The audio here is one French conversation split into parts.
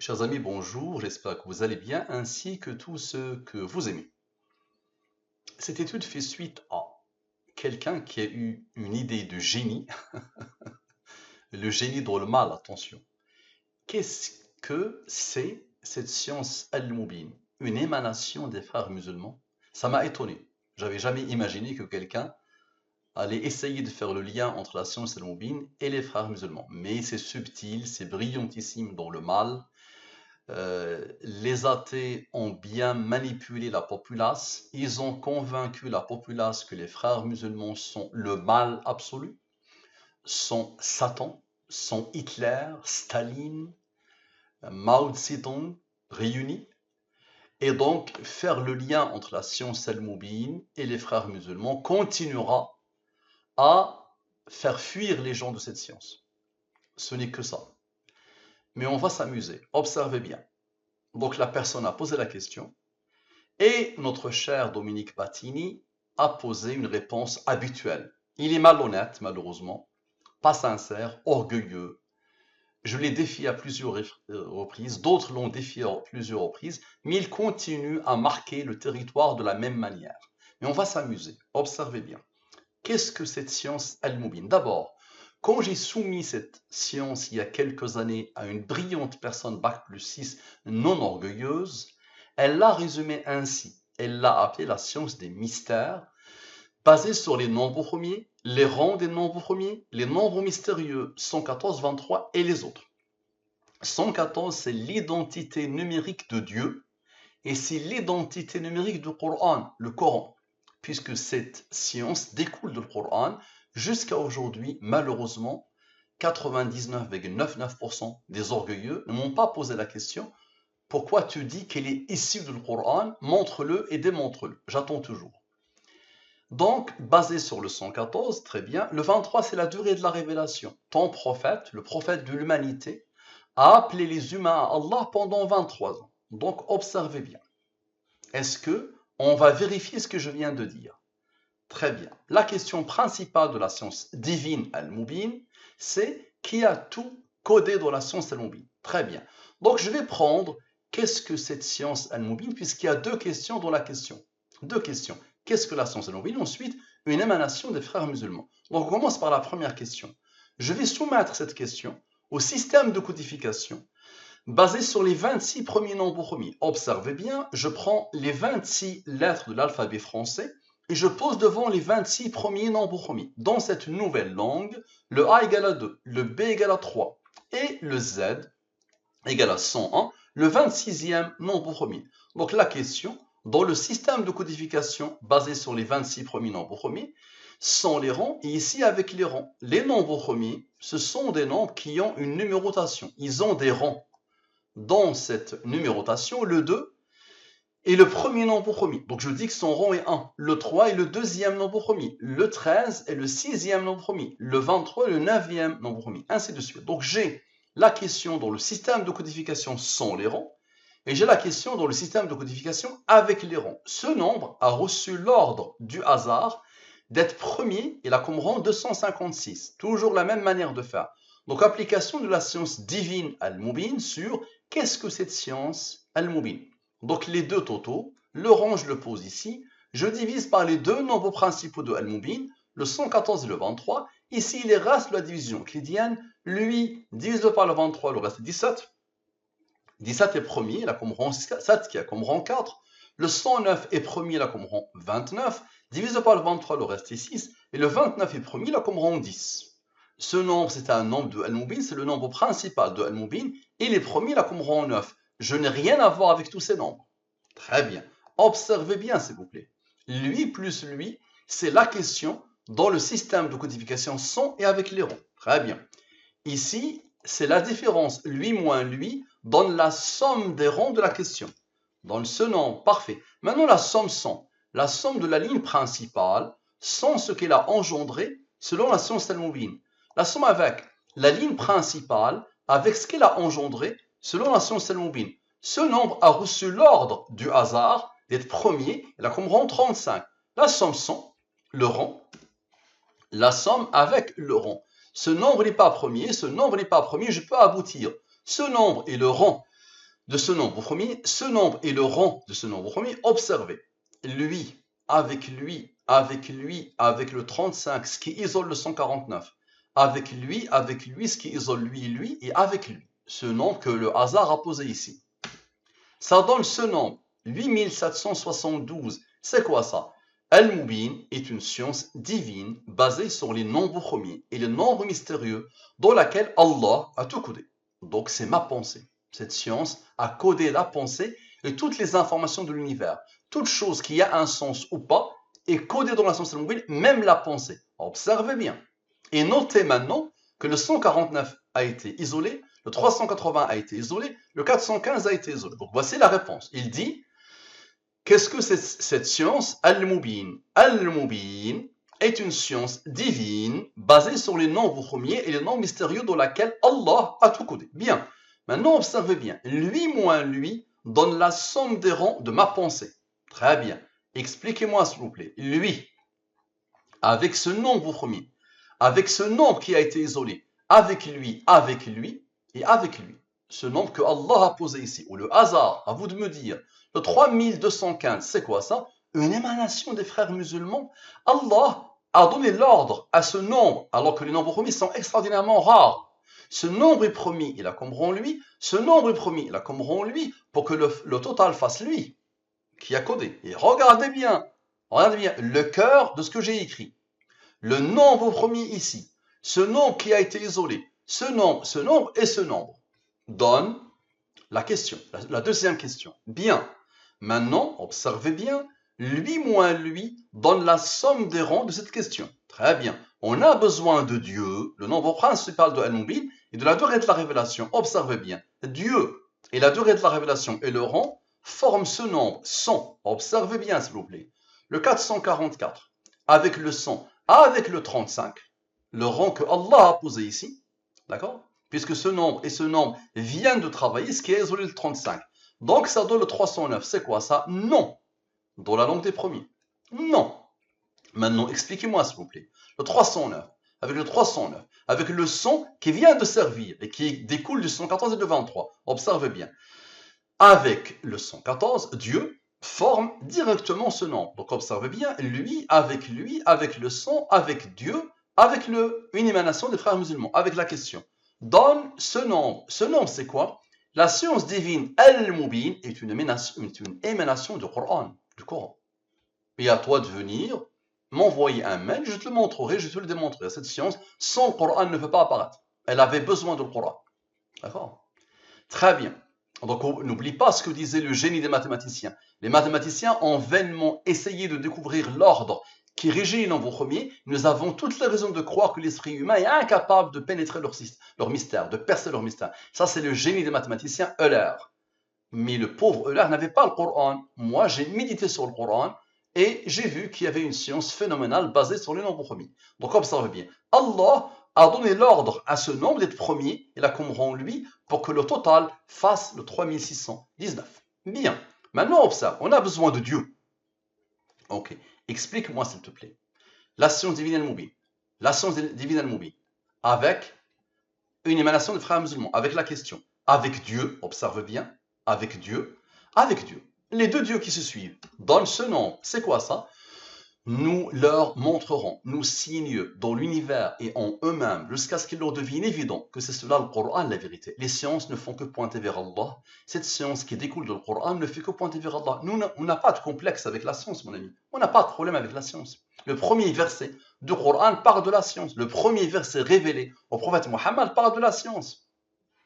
Chers amis, bonjour, j'espère que vous allez bien, ainsi que tous ceux que vous aimez. Cette étude fait suite à quelqu'un qui a eu une idée de génie, le génie dans le mal, attention. Qu'est-ce que c'est cette science al-Moubine? Une émanation des frères musulmans? Ça m'a étonné. J'avais jamais imaginé que quelqu'un allait essayer de faire le lien entre la science al-Moubine et les frères musulmans. Mais c'est subtil, c'est brillantissime dans le mal. Les athées ont bien manipulé la populace. Ils ont convaincu la populace que les frères musulmans sont le mal absolu, sont Satan, sont Hitler, Staline, Mao Zedong réunis. Et donc, faire le lien entre la science al-Moubine et les frères musulmans continuera à faire fuir les gens de cette science. Ce n'est que ça. Mais on va s'amuser. Observez bien. Donc, la personne a posé la question. Et notre cher Dominique Battini a posé une réponse habituelle. Il est malhonnête, malheureusement, pas sincère, orgueilleux. Je l'ai défié à plusieurs reprises, d'autres l'ont défié à plusieurs reprises, mais il continue à marquer le territoire de la même manière. Mais on va s'amuser. Observez bien. Qu'est-ce que cette science al-Moubine? D'abord, quand j'ai soumis cette science il y a quelques années à une brillante personne Bac+6 non orgueilleuse, elle l'a résumée ainsi. Elle l'a appelée la science des mystères, basée sur les nombres premiers, les rangs des nombres premiers, les nombres mystérieux 114, 23 et les autres. 114, c'est l'identité numérique de Dieu et c'est l'identité numérique du Coran, le Coran, puisque cette science découle du Coran. Jusqu'à aujourd'hui, malheureusement, 99,99% des orgueilleux ne m'ont pas posé la question pourquoi tu dis qu'elle est issue du Coran, montre-le et démontre-le. J'attends toujours. Donc, basé sur le 114, très bien. Le 23, c'est la durée de la révélation. Ton prophète, le prophète de l'humanité, a appelé les humains à Allah pendant 23 ans. Donc, observez bien. Est-ce que on va vérifier ce que je viens de dire? Très bien. La question principale de la science divine al-Moubine, c'est qui a tout codé dans la science al-Moubine. Très bien. Donc, je vais prendre qu'est-ce que cette science al-Moubine, puisqu'il y a deux questions dans la question. Deux questions. Qu'est-ce que la science al-Moubine? Ensuite, une émanation des frères musulmans. Donc, on commence par la première question. Je vais soumettre cette question au système de codification basé sur les 26 premiers nombres premiers. Observez bien, je prends les 26 lettres de l'alphabet français et je pose devant les 26 premiers nombres premiers. Dans cette nouvelle langue, le A égale à 2, le B égale à 3 et le Z égale à 101, le 26e nombre premier. Donc la question, dans le système de codification basé sur les 26 premiers nombres premiers, sont les rangs, et ici avec les rangs. Les nombres premiers, ce sont des nombres qui ont une numérotation. Ils ont des rangs. Dans cette numérotation, le 2 est le premier nombre premier. Donc je dis que son rang est 1. Le 3 est le deuxième nombre premier. Le 13 est le sixième nombre premier. Le 23 est le neuvième nombre premier. Ainsi de suite. Donc j'ai la question dans le système de codification sans les rangs. Et j'ai la question dans le système de codification avec les rangs. Ce nombre a reçu l'ordre du hasard d'être premier. Il a comme rang 256. Toujours la même manière de faire. Donc application de la science divine al-Moubine sur qu'est-ce que cette science al-Moubine. Donc les deux totaux, le rang je le pose ici, je divise par les deux nombres principaux de al-Moubine, le 114 et le 23. Ici il reste la division euclidienne, lui divise par le 23, le reste 17. 17 est premier, il a comme rang 7 qui a comme rang 4. Le 109 est premier, il a comme rang 29. Divisé par le 23, le reste est 6. Et le 29 est premier, il a comme rang 10. Ce nombre, c'est un nombre de al-Moubine, c'est le nombre principal de al-Moubine. Il est premier, il a comme rang 9. Je n'ai rien à voir avec tous ces nombres. Très bien. Observez bien, s'il vous plaît. Lui plus lui, c'est la question dans le système de codification sans et avec les rangs. Très bien. Ici, c'est la différence. Lui moins lui donne la somme des rangs de la question. Dans ce nombre, parfait. Maintenant, la somme sans. La somme de la ligne principale sans ce qu'elle a engendré selon la science al-Moubine. La somme avec la ligne principale avec ce qu'elle a engendré selon la science al-Moubine. Ce nombre a reçu l'ordre du hasard d'être premier. Il a comme rang 35. La somme sans le rang. La somme avec le rang. Ce nombre n'est pas premier, ce nombre n'est pas premier, je peux aboutir. Ce nombre est le rang de ce nombre premier, ce nombre et le rang de ce nombre premier, observez. Lui, avec lui, avec lui, avec le 35, ce qui isole le 149. Avec lui, ce qui isole lui, et avec lui. Ce nombre que le hasard a posé ici. Ça donne ce nombre, 8772. C'est quoi ça? Al-Mubin est une science divine basée sur les nombres premiers et les nombres mystérieux dans laquelle Allah a tout codé. Donc c'est ma pensée. Cette science a codé la pensée et toutes les informations de l'univers. Toute chose qui a un sens ou pas est codée dans la science Al-Mubin, même la pensée. Observez bien. Et notez maintenant que le 149 a été isolé, le 380 a été isolé, le 415 a été isolé. Donc voici la réponse. Il dit, qu'est-ce que c'est cette science? Al-Mubin. Al-Mubin est une science divine basée sur les nombres premiers et les nombres mystérieux dans laquelle Allah a tout codé. Bien. Maintenant, observez bien. Lui moins lui donne la somme des rangs de ma pensée. Très bien. Expliquez-moi, s'il vous plaît. Lui, avec ce nombre premier, avec ce nombre qui a été isolé, avec lui, et avec lui. Ce nombre que Allah a posé ici, ou le hasard, à vous de me dire. Le 3215, c'est quoi ça? Une émanation des frères musulmans. Allah a donné l'ordre à ce nombre, alors que les nombres premiers sont extraordinairement rares. Ce nombre est promis, il a comme rang lui. Ce nombre est promis, il a comme rang lui, pour que le total fasse lui, qui a codé. Et regardez bien le cœur de ce que j'ai écrit. Le nombre premier ici, ce nombre qui a été isolé, ce nombre et ce nombre, donne la question, la deuxième question. Bien, maintenant, observez bien, lui moins lui donne la somme des rangs de cette question. Très bien, on a besoin de Dieu, le nombre principal de Al-Mubin, et de la durée de la révélation. Observez bien, Dieu et la durée de la révélation et le rang forment ce nombre 100. Observez bien, s'il vous plaît. Le 444, avec le 100, avec le 35, le rang que Allah a posé ici, d'accord? Puisque ce nombre et ce nombre viennent de travailler, ce qui est isolé le 35. Donc ça donne le 309. C'est quoi ça? Non. Dans la langue des premiers. Non. Maintenant, expliquez-moi s'il vous plaît. Le 309, avec le 309, avec le 100 qui vient de servir et qui découle du 114 et du 23. Observez bien. Avec le 114, Dieu forme directement ce nombre. Donc observez bien, lui, avec le 100, avec Dieu, avec une émanation des frères musulmans, avec la question. Donne ce nombre. Ce nombre, c'est quoi? La science divine Al-Mubin est une émanation du Coran. Et à toi de venir m'envoyer un mail, je te le montrerai, je te le démontrerai. Cette science, sans le Coran, ne peut pas apparaître. Elle avait besoin du Coran. D'accord? Très bien. Donc n'oublie pas ce que disait le génie des mathématiciens. Les mathématiciens ont vainement essayé de découvrir l'ordre qui régit les nombres premiers. Nous avons toutes les raisons de croire que l'esprit humain est incapable de pénétrer leur mystère, de percer leur mystère. Ça, c'est le génie des mathématiciens, Euler. Mais le pauvre Euler n'avait pas le Coran. Moi, j'ai médité sur le Coran et j'ai vu qu'il y avait une science phénoménale basée sur les nombres premiers. Donc observez bien. Allah a donné l'ordre à ce nombre d'être premier, et la comme rang lui, pour que le total fasse le 3619. Bien. Maintenant, observe, on a besoin de Dieu. Ok. Explique-moi, s'il te plaît. La science divine Al-Mubin. La science divine Al-Mubin. Avec une émanation des frères musulmans. Avec la question. Avec Dieu, observe bien. Avec Dieu. Avec Dieu. Les deux dieux qui se suivent. Donne ce nom. C'est quoi ça? Nous leur montrerons, nous signes dans l'univers et en eux-mêmes, jusqu'à ce qu'il leur devienne évident que c'est cela le Coran, la vérité. Les sciences ne font que pointer vers Allah. Cette science qui découle du Coran ne fait que pointer vers Allah. Nous, on n'a pas de complexe avec la science, mon ami. On n'a pas de problème avec la science. Le premier verset du Coran parle de la science. Le premier verset révélé au prophète Mohammed parle de la science.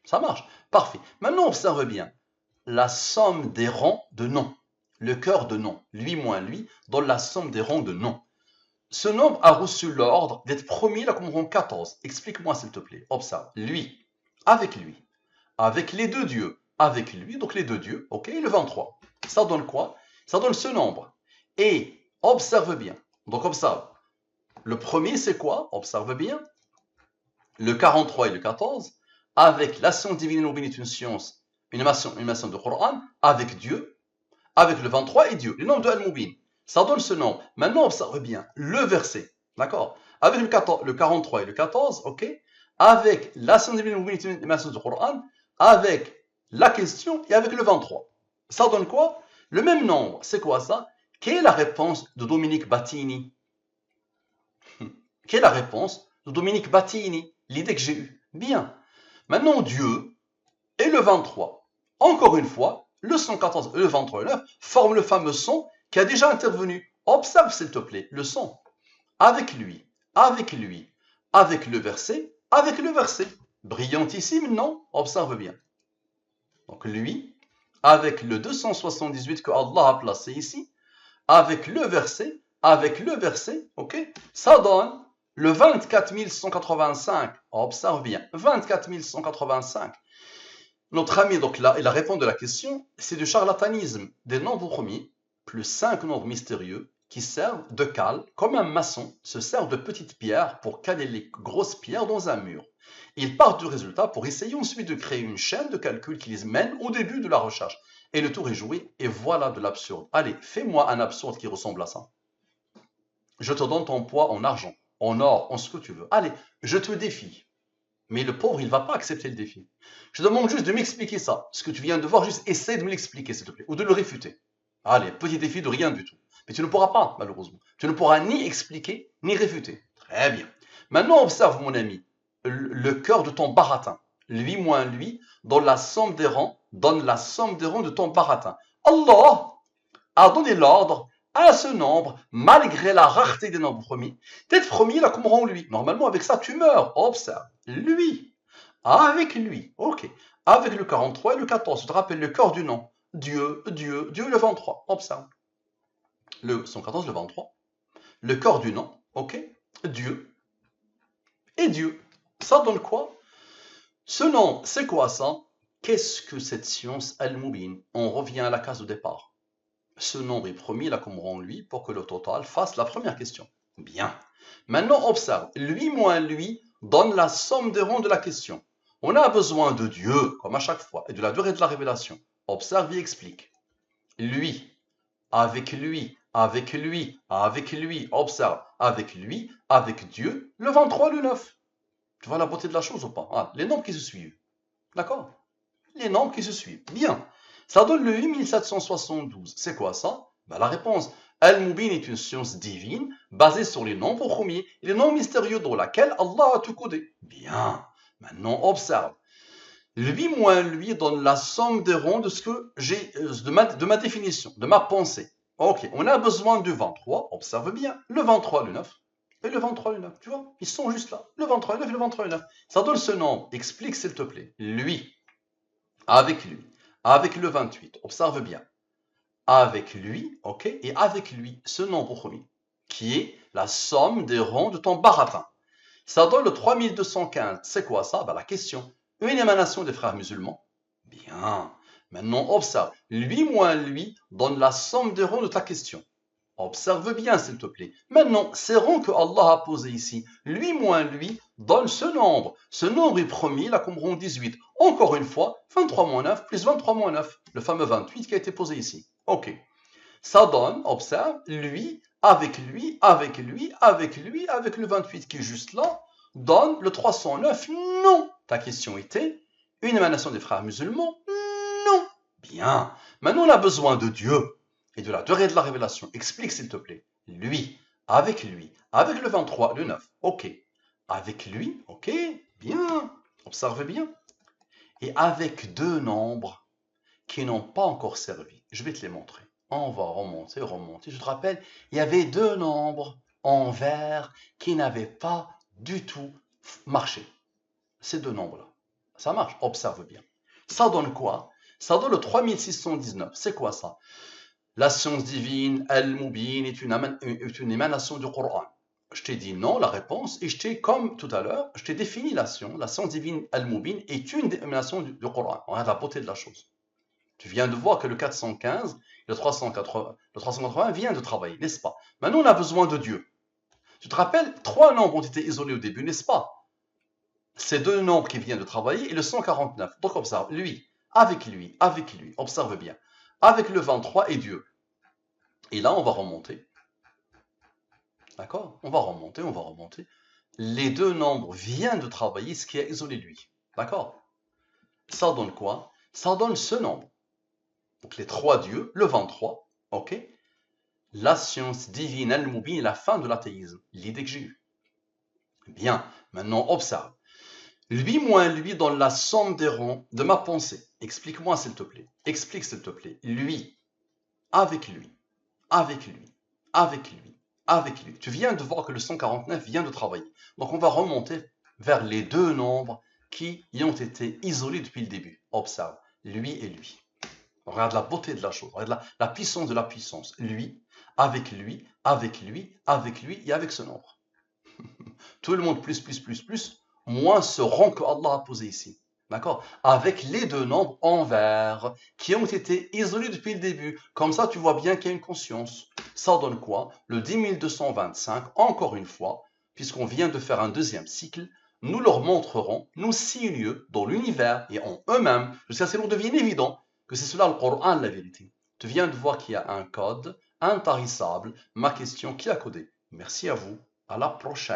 Ça marche. Parfait. Maintenant, observe bien la somme des rangs de noms. Le cœur de nom, lui moins lui, donne la somme des rangs de nom. Ce nombre a reçu l'ordre d'être premier là comme rang 14. Explique-moi s'il te plaît. Observe. Lui, avec les deux dieux, avec lui, donc les deux dieux, ok, le 23. Ça donne quoi? Ça donne ce nombre. Et observe bien. Donc observe. Le premier c'est quoi? Observe bien. Le 43 et le 14, avec la science divine et une science, une émanation de Coran, avec Dieu, avec le 23 et Dieu, le nombre de Al-Mubin. Ça donne ce nombre. Maintenant, observe bien le verset. D'accord? Avec le 43 et le 14, ok? Avec la science divine et une émanation du Coran, avec la question et avec le 23. Ça donne quoi? Le même nombre. C'est quoi ça? Quelle est la réponse de Dominique Battini? Quelle est la réponse de Dominique Battini? L'idée que j'ai eue. Bien. Maintenant, Dieu et le 23. Encore une fois, le 114 et le 29 forment le fameux son qui a déjà intervenu. Observe, s'il te plaît, le son. Avec lui, avec lui, avec le verset, avec le verset. Brillantissime, non? Observe bien. Donc lui, avec le 278 que Allah a placé ici, avec le verset, ok? Ça donne le 24 185. Observe bien, 24 185. Notre ami, donc là, il a répondu à la question, c'est du charlatanisme. Des nombres premiers, plus 5 nombres mystérieux, qui servent de cale, comme un maçon se sert de petites pierres pour caler les grosses pierres dans un mur. Ils partent du résultat pour essayer ensuite de créer une chaîne de calcul qui les mène au début de la recherche. Et le tour est joué, et voilà de l'absurde. Allez, fais-moi un absurde qui ressemble à ça. Je te donne ton poids en argent, en or, en ce que tu veux. Allez, je te défie. Mais le pauvre, il ne va pas accepter le défi. Je demande juste de m'expliquer ça. Ce que tu viens de voir, juste essaie de me l'expliquer, s'il te plaît, ou de le réfuter. Allez, petit défi de rien du tout. Mais tu ne pourras pas, malheureusement. Tu ne pourras ni expliquer, ni réfuter. Très bien. Maintenant, observe, mon ami, le cœur de ton baratin. Lui moins lui, donne la somme des rangs, donne la somme des rangs de ton baratin. Allah a donné l'ordre à ce nombre, malgré la rareté des nombres premiers, d'être premier là comme rang lui. Normalement, avec ça, tu meurs. Observe. Lui. Avec lui. Ok. Avec le 43 et le 14. Tu te rappelles le cœur du nom. Dieu, Dieu, Dieu, le 23. Observe. Le 114, le 23. Le cœur du nom. Ok. Dieu. Et Dieu. Ça donne quoi? Ce nom, c'est quoi ça? Qu'est-ce que cette science al-Mubin? On revient à la case de départ. Ce nombre est promis là comme rang lui pour que le total fasse la première question. Bien. Maintenant, observe. Lui moins lui donne la somme des rangs de la question. On a besoin de Dieu, comme à chaque fois, et de la durée de la révélation. Observe et explique. Lui, avec lui, avec lui, avec lui, observe, avec lui, avec Dieu, le 23, le 9. Tu vois la beauté de la chose ou pas? Ah, les nombres qui se suivent. D'accord? Les nombres qui se suivent. Bien. Ça donne le 8772. C'est quoi ça? Ben, la réponse. Al-Mubin est une science divine basée sur les nombres premiers et les nombres mystérieux dans laquelle Allah a tout codé. Bien. Maintenant, observe. Lui moins lui donne la somme des ronds de ce que j'ai, de ma définition, de ma pensée. Ok, on a besoin du 23. Observe bien. Le 23, le 9. Et le 23, le 9. Tu vois? Ils sont juste là. Le 23, le 9 et le 23, le 9. Ça donne ce nombre. Explique s'il te plaît. Lui avec lui, avec le 28, observe bien, avec lui, ok, et avec lui, ce nombre premier, qui est la somme des rangs de ton baratin. Ça donne le 3215. C'est quoi ça? Ben, la question. Une émanation des frères musulmans. Bien. Maintenant, observe. Lui moins lui donne la somme des rangs de ta question. Observe bien, s'il te plaît. Maintenant, ces rangs que Allah a posés ici, lui moins lui, donne ce nombre. Ce nombre est promis là comme rang 18. Encore une fois, 23 moins 9 plus 23 moins 9. Le fameux 28 qui a été posé ici. Ok. Ça donne, observe, lui, avec lui, avec lui, avec lui, avec le 28 qui est juste là, donne le 309. Non. Ta question était, une émanation des frères musulmans? Non. Bien. Maintenant, on a besoin de Dieu et de la durée de la révélation. Explique s'il te plaît. Lui, avec le 23, le 9. Ok. Avec lui, ok, bien. Observe bien. Et avec deux nombres qui n'ont pas encore servi. Je vais te les montrer. On va remonter, remonter. Je te rappelle, il y avait deux nombres en vert qui n'avaient pas du tout marché. Ces deux nombres-là. Ça marche. Observe bien. Ça donne quoi? Ça donne le 3619. C'est quoi ça? La science divine, Al-Mubin, est une émanation du Coran. Je t'ai dit non, la réponse, et je t'ai, comme tout à l'heure, je t'ai défini la science divine, Al-Mubin, est une émanation du Coran. On a la beauté de la chose. Tu viens de voir que le 415, le 380 vient de travailler, n'est-ce pas? Maintenant, on a besoin de Dieu. Tu te rappelles, trois nombres ont été isolés au début, n'est-ce pas? Ces deux nombres qui viennent de travailler et le 149. Donc observe, lui, observe bien. Avec le 23 et Dieu. Et là, on va remonter. D'accord? On va remonter. Les deux nombres viennent de travailler ce qui a isolé lui. D'accord? Ça donne quoi? Ça donne ce nombre. Donc les trois dieux, le 23, ok? La science divine al-mubin, la fin de l'athéisme, l'idée que j'ai eue. Bien, maintenant observe. Lui moins lui dans la somme des rangs de ma pensée. Explique-moi s'il te plaît. Explique s'il te plaît. Lui, avec lui, avec lui, avec lui, avec lui. Tu viens de voir que le 149 vient de travailler. Donc on va remonter vers les deux nombres qui y ont été isolés depuis le début. Observe, lui et lui. Regarde la beauté de la chose, regarde la puissance de la puissance. Lui, avec lui, avec lui, avec lui et avec ce nombre. Tout le monde plus, moins ce rang que Allah a posé ici. D'accord? Avec les deux nombres envers qui ont été isolés depuis le début. Comme ça, tu vois bien qu'il y a une conscience. Ça donne quoi? Le 10 225, encore une fois, puisqu'on vient de faire un deuxième cycle, nous leur montrerons nos 6 lieux dans l'univers et en eux-mêmes, jusqu'à ce qu'il devienne évident que c'est cela le Coran, la vérité. Tu viens de voir qu'il y a un code intarissable. Ma question, qui a codé? Merci à vous. À la prochaine.